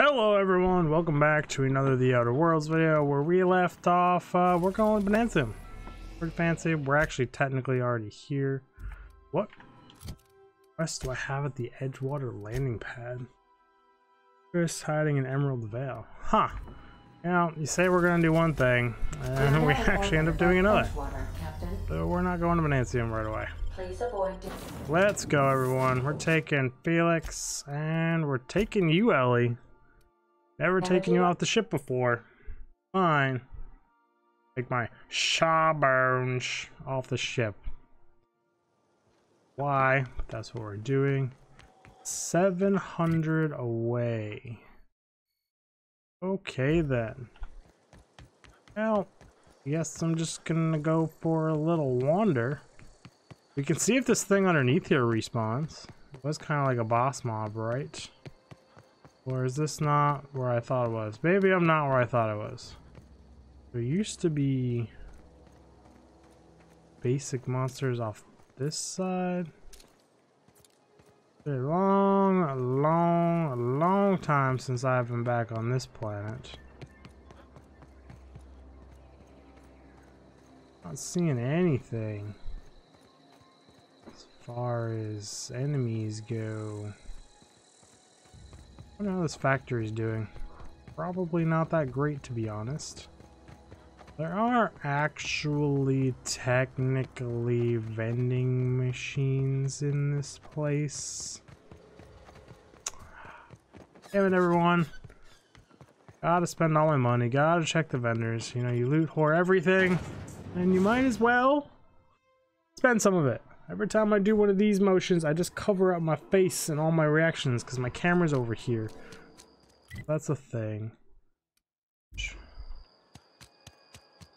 Hello everyone, welcome back to another The Outer Worlds video. Where we left off, we're going to Bonanza. Pretty fancy. We're actually technically already here. What quest do I have at the Edgewater landing pad? Chris hiding in Emerald Vale. Huh. Now, you say we're going to do one thing, and we actually end up doing another. So we're not going to Bonanza right away. Please avoid. Let's go everyone. We're taking Felix, and we're taking you, Ellie. Never taken you off the ship before. Fine. Take my shawbones off the ship. Why? That's what we're doing. 700 away. Okay then. Well, I guess I'm just gonna go for a little wander. We can see if this thing underneath here respawns. It was kind of like a boss mob, right? Or is this not where I thought it was? Maybe I'm not where I thought it was. There used to be basic monsters off this side. It's a long time since I've been back on this planet. Not seeing anything as far as enemies go. I wonder how this factory is doing. Probably not that great, to be honest. There are actually technically vending machines in this place. Damn it, everyone. Gotta spend all my money. Gotta check the vendors. You know, you loot whore everything, and you might as well spend some of it. Every time I do one of these motions, I just cover up my face and all my reactions because my camera's over here. That's a thing.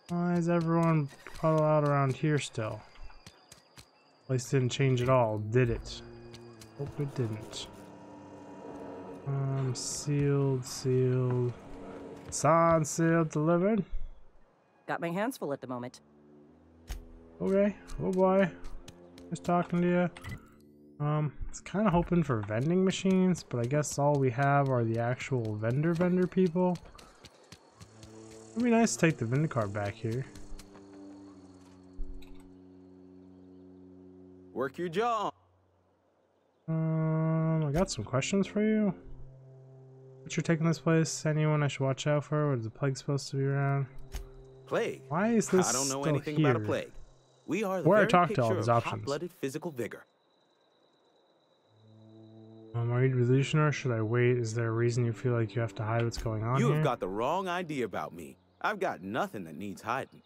Why is everyone huddled out around here still? Place didn't change at all, did it? Hope it didn't. Sealed. Signed, sealed, delivered. Got my hands full at the moment. Okay, oh boy. Just talking to you. It's kind of hoping for vending machines, but I guess all we have are the actual vendor people. It'd be nice to take the vendor card back here. Work your jaw. I got some questions for you. But you're taking this place? Anyone I should watch out for? Or is the plague supposed to be around? Plague? Why is this I don't know still anything here? about a plague. We are the Where I very talked to all picture these of options. hot-blooded physical vigor. Are you delusional or should I wait? Is there a reason you feel like you have to hide what's going on You here? have got the wrong idea about me. I've got nothing that needs hiding.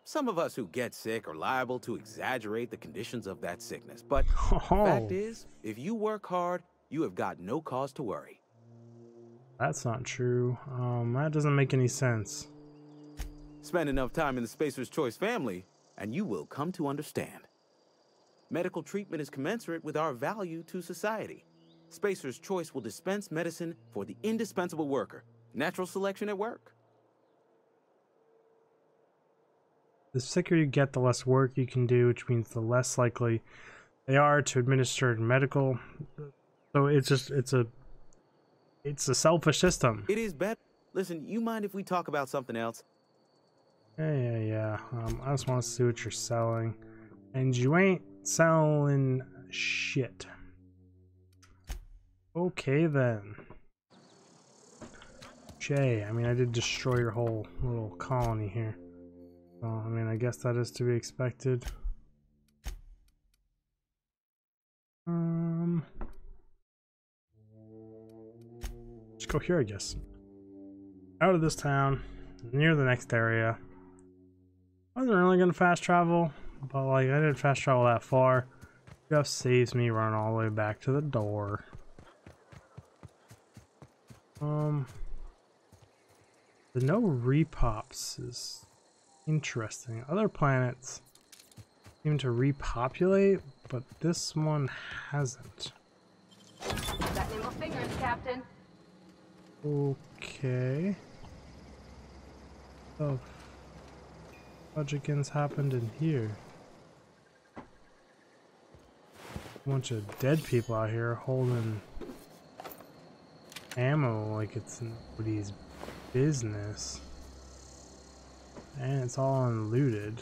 Some of us who get sick are liable to exaggerate the conditions of that sickness. But the fact is, if you work hard, you have got no cause to worry. That's not true. That doesn't make any sense. Spend enough time in the Spacer's Choice family, and you will come to understand. Medical treatment is commensurate with our value to society. Spacer's Choice will dispense medicine for the indispensable worker. Natural selection at work. The sicker you get, the less work you can do, which means the less likely they are to administer medical. So it's a selfish system. It is better. Listen, you mind if we talk about something else? Yeah. I just want to see what you're selling. And you ain't selling shit. Okay then. Jay, I mean, I did destroy your whole little colony here. So, I mean, I guess that is to be expected. Let's go here, I guess. Out of this town, near the next area. I wasn't really gonna fast travel, but like I didn't fast travel that far. Just saves me running all the way back to the door. The no repops is interesting. Other planets seem to repopulate, but this one hasn't. Got nimble fingers, Captain. Okay. So, fudgicans happened in here? A bunch of dead people out here holding ammo like it's nobody's business. And it's all unlooted.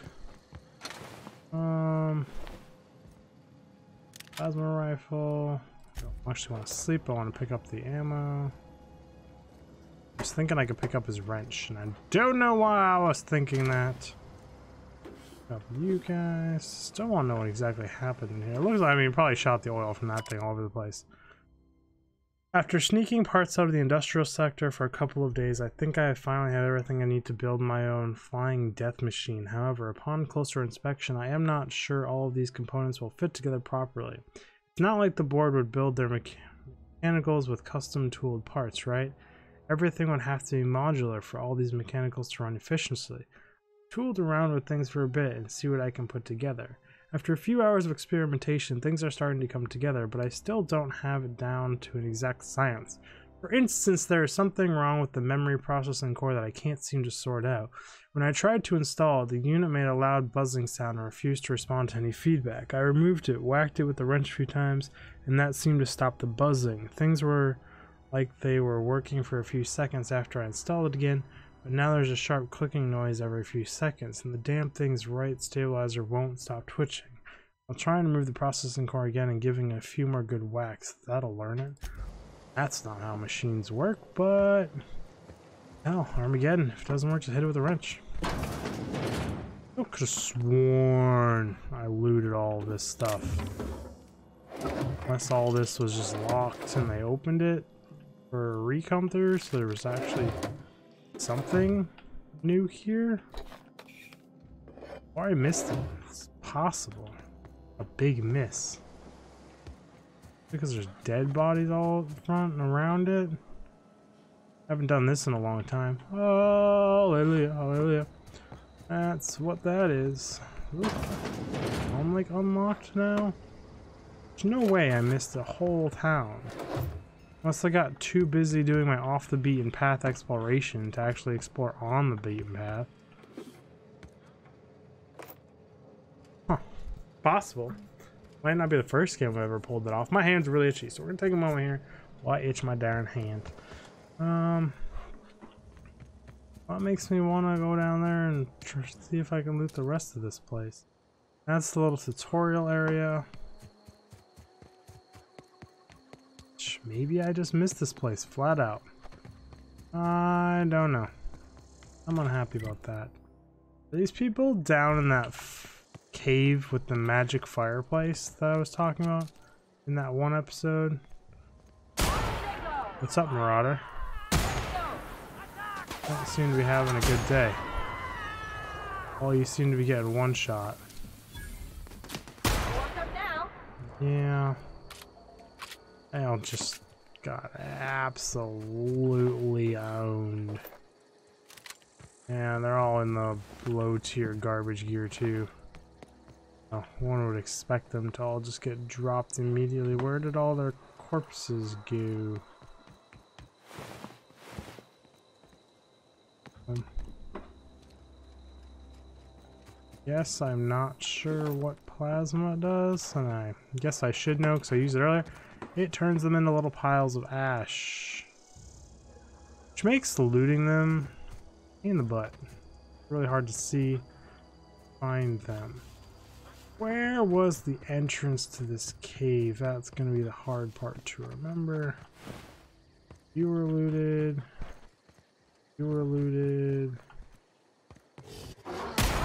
Plasma rifle. I don't actually want to sleep. I want to pick up the ammo. I was thinking I could pick up his wrench, and I don't know why I was thinking that. Pick up you guys. Still want to know what exactly happened in here. It looks like, I mean, probably shot the oil from that thing all over the place. After sneaking parts out of the industrial sector for a couple of days, I think I finally have everything I need to build my own flying death machine. However, upon closer inspection, I am not sure all of these components will fit together properly. It's not like the board would build their mechanicals with custom tooled parts, right? Everything would have to be modular for all these mechanicals to run efficiently. I tooled around with things for a bit and see what I can put together. After a few hours of experimentation, things are starting to come together, but I still don't have it down to an exact science. For instance, there is something wrong with the memory processing core that I can't seem to sort out. When I tried to install it, the unit made a loud buzzing sound and refused to respond to any feedback. I removed it, whacked it with the wrench a few times, and that seemed to stop the buzzing. Things were like they were working for a few seconds after I installed it again, but now there's a sharp clicking noise every few seconds, and the damn thing's right stabilizer won't stop twitching. I'll try and remove the processing core again and giving it a few more good whacks. That'll learn it. That's not how machines work, but hell, Armageddon. If it doesn't work, just hit it with a wrench. I could have sworn I looted all this stuff. Unless all this was just locked and they opened it for a recon through, so there was actually something new here. Or I missed it. It's possible. A big miss. Because there's dead bodies all front and around it. I haven't done this in a long time. Oh, hallelujah, hallelujah. That's what that is. Ooh. I'm like unlocked now. There's no way I missed the whole town. Unless I got too busy doing my off the beaten path exploration to actually explore on the beaten path. Huh. Possible. Might not be the first game I've ever pulled that off. My hand's really itchy, so we're gonna take a moment here while I itch my darn hand. What makes me want to go down there and see if I can loot the rest of this place? That's the little tutorial area. Maybe I just missed this place flat out. I don't know. I'm unhappy about that. Are these people down in that cave with the magic fireplace that I was talking about in that one episode? What's up, Marauder? Don't seem to be having a good day. Oh, you seem to be getting one shot. Yeah. I just got absolutely owned. And they're all in the low tier garbage gear too. Oh, one would expect them to all just get dropped immediately. Where did all their corpses go? Yes, I'm not sure what plasma does, and I guess I should know because I used it earlier. It turns them into little piles of ash, which makes looting them in the butt. Really hard to see, find them. Where was the entrance to this cave? That's going to be the hard part to remember. You were looted. You were looted.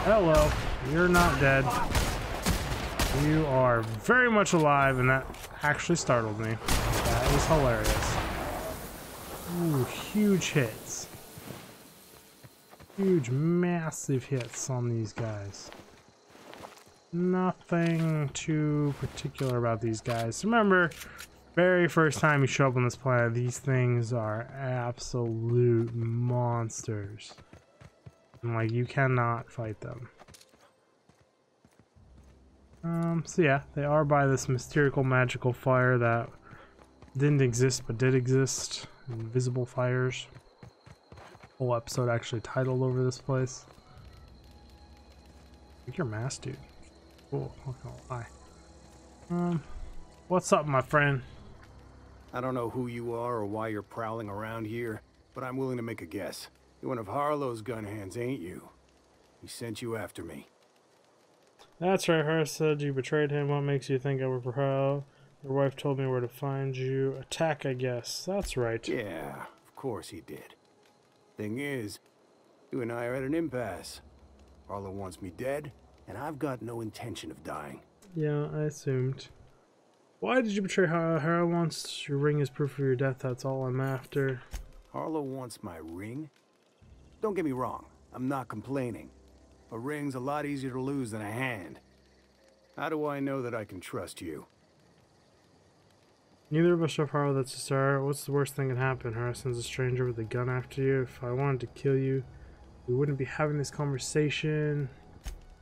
Hello, you're not dead. You are very much alive, and that actually startled me. That is hilarious. Ooh, huge hits. Huge, massive hits on these guys. Nothing too particular about these guys. Remember, very first time you show up on this planet, these things are absolute monsters. And, like, you cannot fight them. So yeah, they are by this mystical magical fire that didn't exist but did exist. Invisible fires. Whole episode actually titled over this place. I think you're masked, dude. Cool, not gonna lie. What's up, my friend? I don't know who you are or why you're prowling around here, but I'm willing to make a guess. You're one of Harlow's gun hands, ain't you? He sent you after me. That's right, Harlow said you betrayed him. What makes you think I work for Harlow? Your wife told me where to find you. Attack, I guess. That's right. Yeah, of course he did. Thing is, you and I are at an impasse. Harlow wants me dead, and I've got no intention of dying. Yeah, I assumed. Why did you betray Harlow? Harlow wants your ring as proof of your death. That's all I'm after. Harlow wants my ring? Don't get me wrong, I'm not complaining. A ring's a lot easier to lose than a hand. How do I know that I can trust you? Neither of us are Harlow, that's a start. What's the worst thing that can happen? Harlow sends a stranger with a gun after you. If I wanted to kill you, we wouldn't be having this conversation.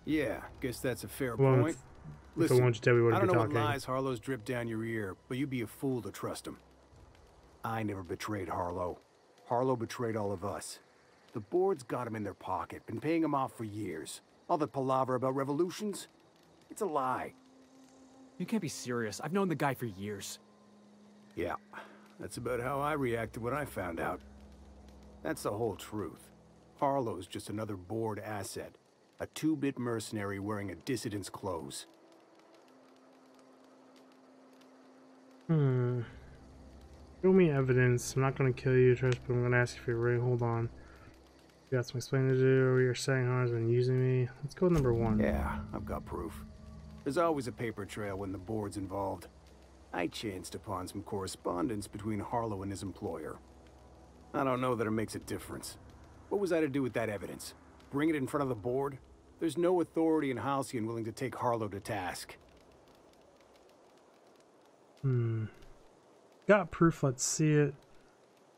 Yeah, guess that's a fair Well, point. If I wanted you dead, we I wouldn't don't be know talking. what lies Harlow's dripped down your ear, but you'd be a fool to trust him. I never betrayed Harlow. Harlow betrayed all of us. The board's got him in their pocket, been paying him off for years. All that palaver about revolutions? It's a lie. You can't be serious. I've known the guy for years. Yeah, that's about how I reacted when I found out. That's the whole truth. Harlow's just another board asset. A two-bit mercenary wearing a dissident's clothes. Show me evidence. I'm not gonna kill you, Trish, but I'm gonna ask you for your ring. Hold on. You got some explaining to do. You're saying Harlow's been using me. Let's go with number 1. Yeah, I've got proof. There's always a paper trail when the board's involved. I chanced upon some correspondence between Harlow and his employer. I don't know that it makes a difference. What was I to do with that evidence? Bring it in front of the board? There's no authority in Halcyon willing to take Harlow to task. Got proof, let's see it.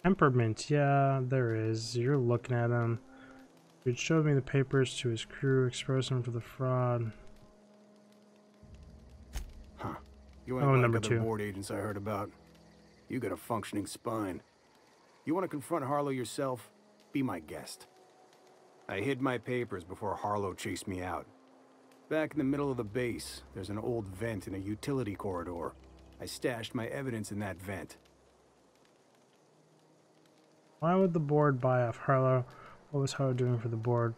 Temperament, yeah, there is. You're looking at him. It showed me the papers to his crew, exposed him for the fraud. Huh. You ain't Oh, like number other 2. board agents I heard about. You got a functioning spine. You want to confront Harlow yourself? Be my guest. I hid my papers before Harlow chased me out. Back in the middle of the base, there's an old vent in a utility corridor. I stashed my evidence in that vent. Why would the board buy off Harlow? What was Harlow doing for the board?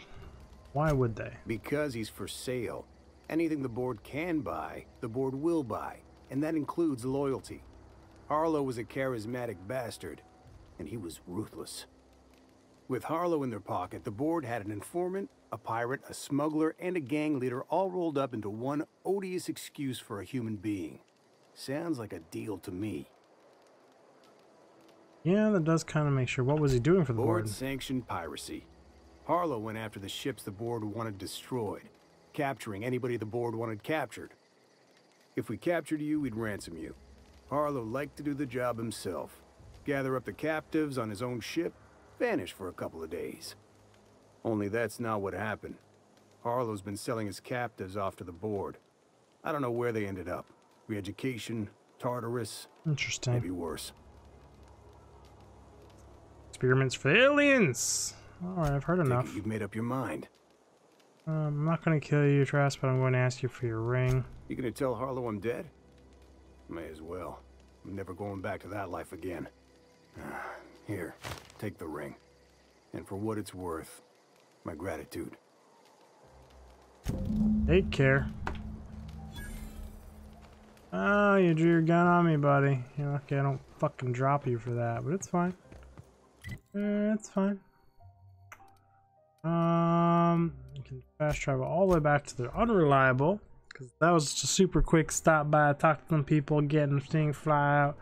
Why would they? Because he's for sale. Anything the board can buy, the board will buy. And that includes loyalty. Harlow was a charismatic bastard, and he was ruthless. With Harlow in their pocket, the board had an informant, a pirate, a smuggler, and a gang leader all rolled up into one odious excuse for a human being. Sounds like a deal to me. Yeah, that does kind of make sure. What was he doing for the board? Board-sanctioned piracy. Harlow went after the ships the board wanted destroyed, capturing anybody the board wanted captured. If we captured you, we'd ransom you. Harlow liked to do the job himself. Gather up the captives on his own ship, vanish for a couple of days. Only that's not what happened. Harlow's been selling his captives off to the board. I don't know where they ended up. Re-education, Tartarus, Interesting. maybe worse. Experiments for the aliens! Alright, I've heard enough. You've made up your mind. I'm not going to kill you, Trask, but I'm going to ask you for your ring. You gonna tell Harlow I'm dead? May as well. I'm never going back to that life again. Here, take the ring. And for what it's worth, my gratitude. Take care. Oh, you drew your gun on me, buddy. You're lucky I don't fucking drop you for that, but it's fine. It's fine. You can fast travel all the way back to the unreliable, because that was just a super quick stop by, talk to some people, getting things fly out.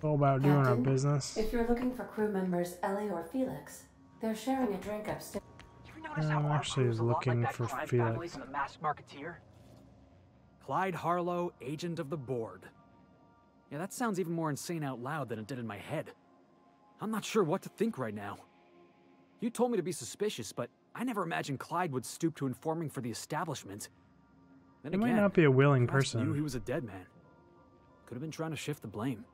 All about doing our Captain, business. If you're looking for crew members Ellie or Felix, they're sharing a drink upstairs. I'm actually looking for Felix. The masked marketeer? Clyde Harlow, agent of the board. Yeah, that sounds even more insane out loud than it did in my head. I'm not sure what to think right now. You told me to be suspicious, but I never imagined Clyde would stoop to informing for the establishment. Then He again, might not be a willing Trask knew person. he was a dead man. Could have been trying to shift the blame.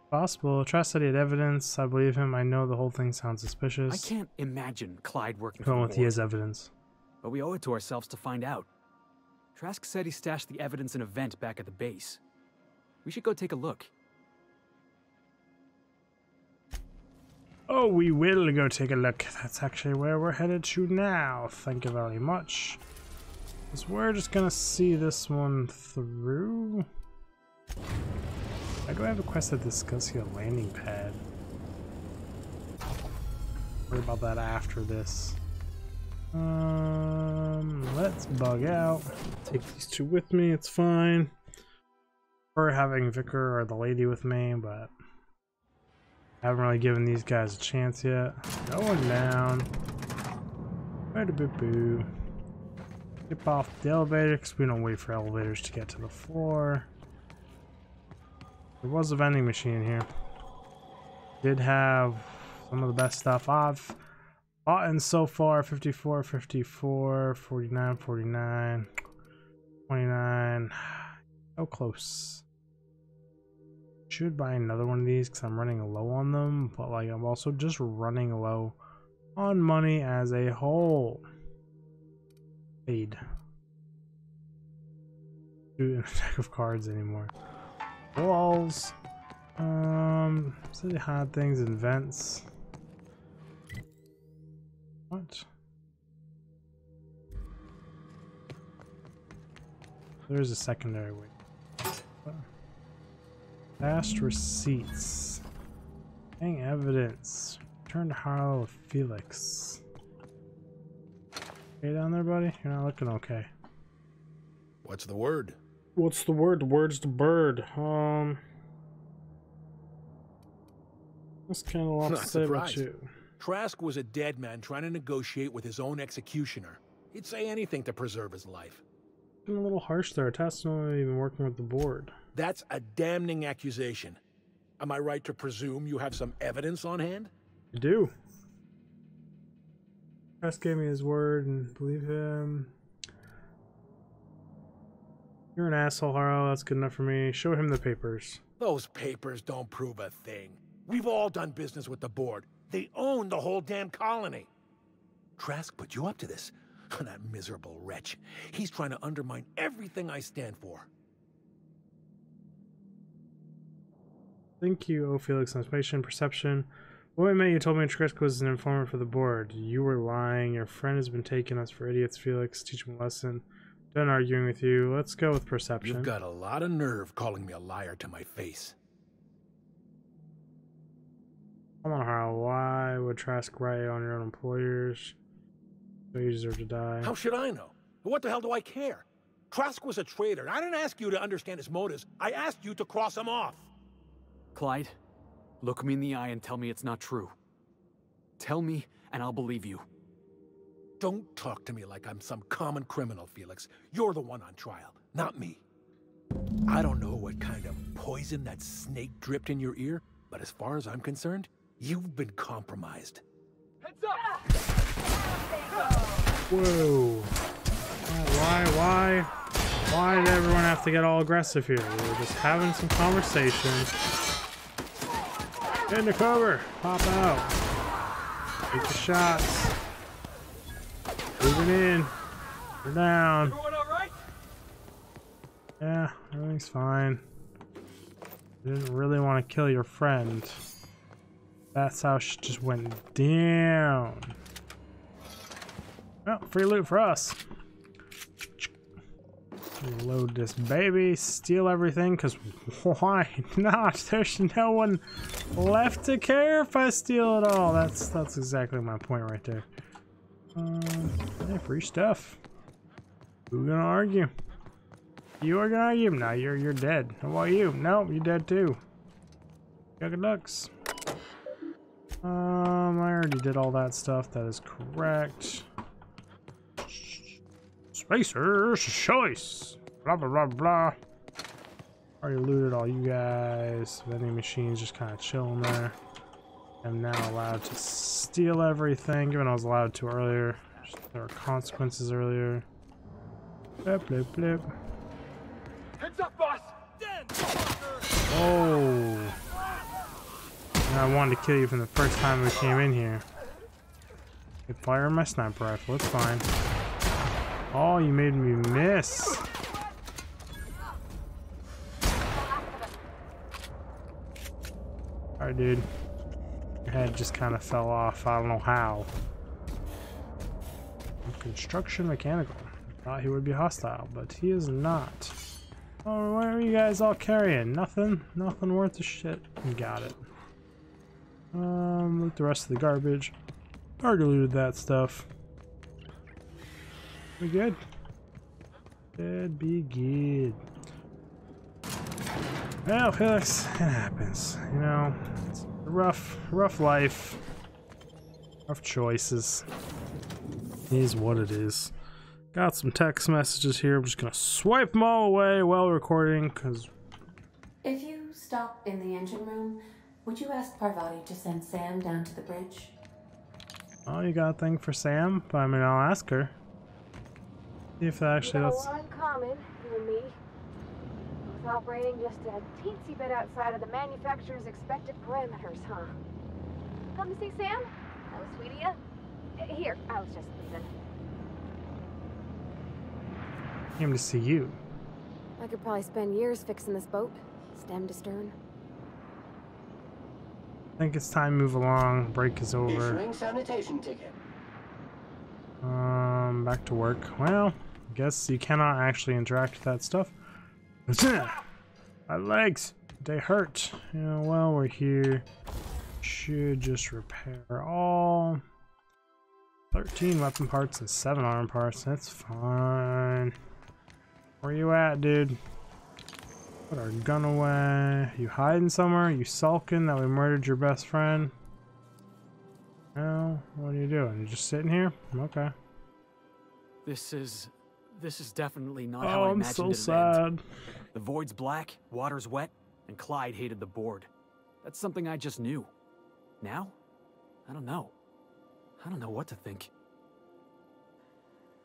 Possible. Trask said he had evidence. I believe him. I know the whole thing sounds suspicious. I can't imagine Clyde working for Going the with board, he has evidence. but we owe it to ourselves to find out. Trask said he stashed the evidence in a vent back at the base. We should go take a look. Oh, we will go take a look. That's actually where we're headed to now. Thank you very much. So we're just gonna see this one through. I do have a quest to discuss your landing pad. Worry about that after this. Let's bug out. Take these two with me, it's fine. Prefer having Vicar or the lady with me, but I haven't really given these guys a chance yet. Going down. Boo. Skip off the elevator because we don't wait for elevators to get to the floor. There was a vending machine here. Did have some of the best stuff I've bought in so far. 54, 54, 49, 49, 29. So close. Should buy another one of these because I'm running low on them, but like I'm also just running low on money as a whole. Paid. Do a deck of cards anymore. Walls. City hot things and vents. What? There's a secondary way. Fast receipts. Hang evidence. Return to Harlow with Felix. Okay down there, buddy? You're not looking okay. What's the word? What's the word? The word's the bird. That's kind of a lot to say about you. Trask was a dead man trying to negotiate with his own executioner. He'd say anything to preserve his life. Been a little harsh there. Task's not even working with the board. That's a damning accusation. Am I right to presume you have some evidence on hand? I do. Trask gave me his word and believe him. You're an asshole, Harlow. That's good enough for me. Show him the papers. Those papers don't prove a thing. We've all done business with the board. They own the whole damn colony. Trask put you up to this. That miserable wretch. He's trying to undermine everything I stand for. Thank you, Felix. Information, perception. When we met, you told me Trask was an informant for the board. You were lying. Your friend has been taking us for idiots, Felix. Teach him a lesson. Done arguing with you. Let's go with perception. You've got a lot of nerve calling me a liar to my face. Come on, Harlow. Why would Trask write on your own employers? So you deserve to die. How should I know? What the hell do I care? Trask was a traitor, and I didn't ask you to understand his motives. I asked you to cross him off. Clyde, look me in the eye and tell me it's not true. Tell me, and I'll believe you. Don't talk to me like I'm some common criminal, Felix. You're the one on trial, not me. I don't know what kind of poison that snake dripped in your ear, but as far as I'm concerned, you've been compromised. Heads up! Whoa. Why did everyone have to get all aggressive here? We were just having some conversation. Get into cover. Pop out. Take the shots. Moving in. We're down. Everyone all right? Yeah, everything's fine. Didn't really want to kill your friend. That's how she just went down. Well, free loot for us. Load this baby, steal everything, because why not? There's no one left to care if I steal it all. That's exactly my point right there. Hey, free stuff. Who's gonna argue? You are gonna argue? No, you're dead. How about you? No, you're dead too. Yucca ducks. I already did all that stuff. That is correct. Spacer's choice. Blah blah blah blah. Already looted all you guys. Vending machines just kind of chilling there. I'm now allowed to steal everything, given I was allowed to earlier. There were consequences earlier. Blip blip blip. Heads up, boss! Oh. I wanted to kill you from the first time we came in here. I fire my sniper rifle, it's fine. Oh, you made me miss. Alright, dude. Your head just kind of fell off. I don't know how. Construction mechanical. I thought he would be hostile, but he is not. Oh, what are you guys all carrying? Nothing? Nothing worth a shit. You got it. Loot the rest of the garbage. Already looted that stuff. We good? Should be good. Well, Felix, it happens. You know, it's a rough life. Rough choices. It is what it is. Got some text messages here. I'm just gonna swipe them all away while recording, because... If you stop in the engine room, would you ask Parvati to send Sam down to the bridge? Oh, you got a thing for Sam? I mean, I'll ask her. See if that actually... We got a lot in common, you and me. I was operating just a teensy bit outside of the manufacturer's expected parameters, huh? Come to see Sam? That was sweet of you. Here, I was just leaving. Came to see you. I could probably spend years fixing this boat, stem to stern. I think it's time to move along. Break is over. Issuing sanitation ticket. Back to work. Well, I guess you cannot actually interact with that stuff. My legs, they hurt. You know, while we're here, should just repair all. 13 weapon parts and 7 arm parts. That's fine. Where you at, dude? Put our gun away. You hiding somewhere? You sulking that we murdered your best friend? No, what are you doing? You just sitting here? Okay. This is definitely not how I I'm imagined so it would sad. end. The void's black, water's wet, and Clyde hated the board. That's something I just knew. Now? I don't know. I don't know what to think.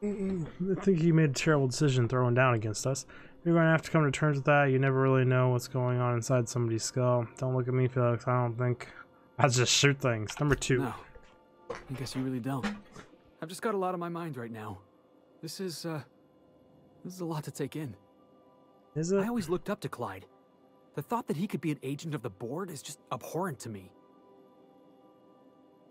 I think you made a terrible decision throwing down against us. You're going to have to come to terms with that. You never really know what's going on inside somebody's skull. Don't look at me, Felix. I don't think... I'll just shoot things. Number 2. No. I guess you really don't. I've just got a lot on my mind right now. This is a lot to take in. Is it? I always looked up to Clyde. The thought that he could be an agent of the board is just abhorrent to me.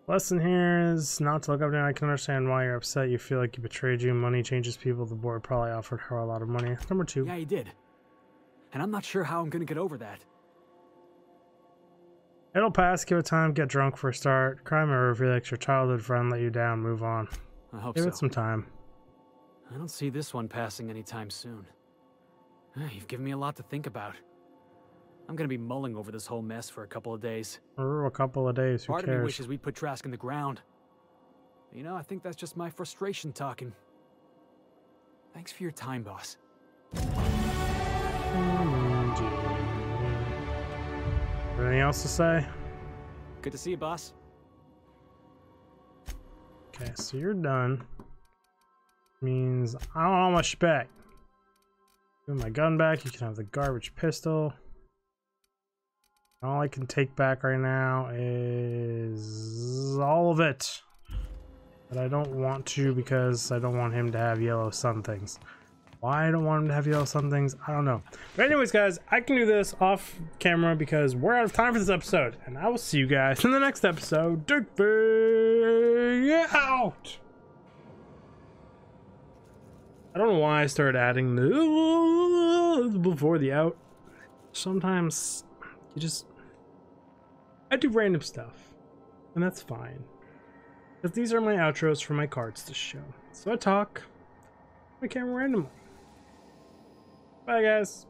Lesson here is not to look up to him. I can understand why you're upset. You feel like he betrayed you. Money changes people. The board probably offered her a lot of money. Number 2. Yeah, he did. And I'm not sure how I'm gonna get over that. It'll pass. Give it time. Get drunk for a start. Cry me a river. Felix, your childhood friend let you down. Move on. I hope Give so. it some time. I don't see this one passing anytime soon. You've given me a lot to think about. I'm gonna be mulling over this whole mess for a couple of days. Or a couple of days. Who Part cares? of me wishes we'd put Trask in the ground. You know, I think that's just my frustration talking. Thanks for your time, boss. Anything else to say? Good to see you, boss. Okay, so you're done. Means I don't know how much back. Give my gun back. You can have the garbage pistol. All I can take back right now is all of it. But I don't want to because I don't want him to have yellow sun things. Why I don't want him to have yellow sun things, I don't know. But anyways, guys, I can do this off camera because we're out of time for this episode. And I will see you guys in the next episode. Dickbag out! I don't know why I started adding the before the out. Sometimes you just... I do random stuff. And that's fine. Because these are my outros for my cards to show. So I talk my camera randomly. Bye, guys.